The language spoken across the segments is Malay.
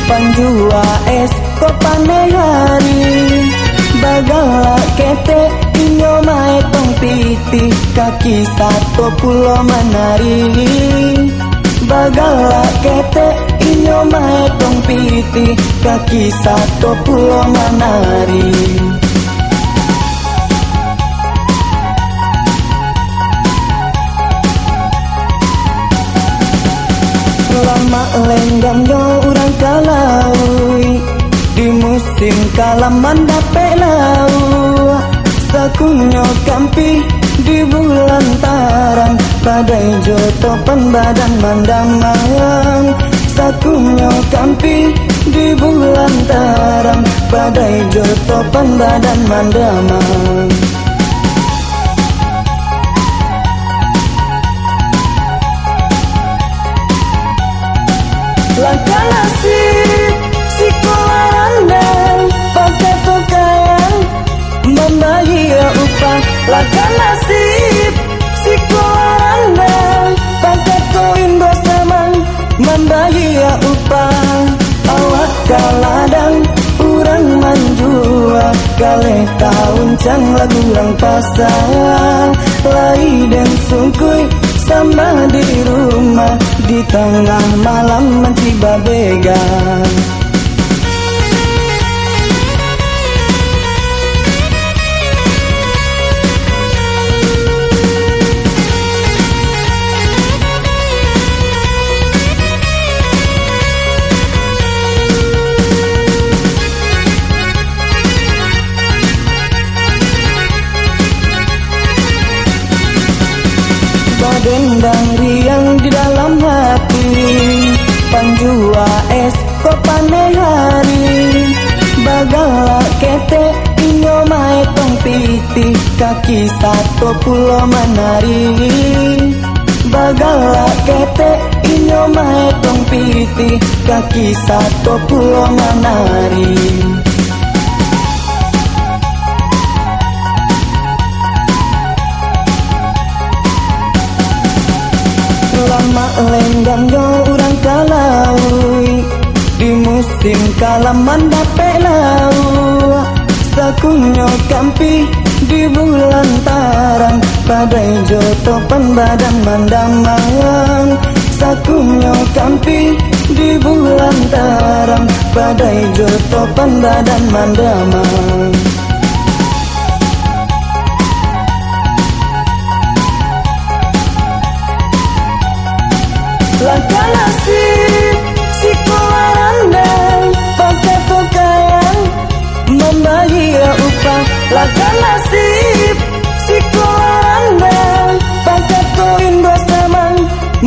panjua es kopane hari bagala kete inyo mae tong piti kaki satu pulau menari bagala kete inyo mae tong piti kaki satu pulau menari lama lenggangnya urang kalaui di musim kalaman dapet lau sakunyo kampi di bulan tarang badai joto badan mandamang sakunyo kampi di bulan tarang badai joto badan mandamang langkah nasib si kolarandang pakai tukang membayar upah langkah nasib si kolarandang pakai tuin bersamang membayar upah awak kaladang urang manjua kale tahun cang lagu orang pasang lai dan sungkuy sama di rumah di tengah malam menciba begal dendang riang di dalam hati panjua es kopane hari bagala kete inyo mae tong piti kaki satu pulau menari bagala kete inyo mae tong piti kaki satu pulau menari lama lenggangnya urang kalaui di musim kalaman dapet lau sakunyo kampi di bulan tarang badai joto badan mandamang sakunyo kampi di bulan tarang badai joto badan mandamang langkah nasib si kolarandang pakai tukang membayar upah langkah nasib si kolarandang pakai tuin bersamang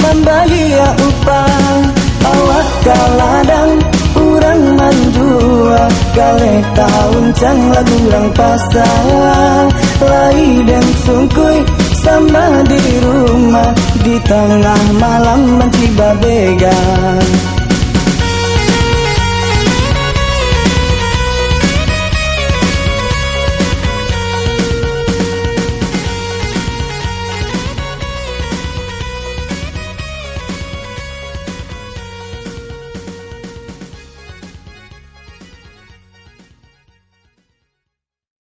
membayar upah awak kaladang urang manjua kale tahun cang lagu orang pasang lai dan sungkuy sama di rumah di tengah malam menciba begal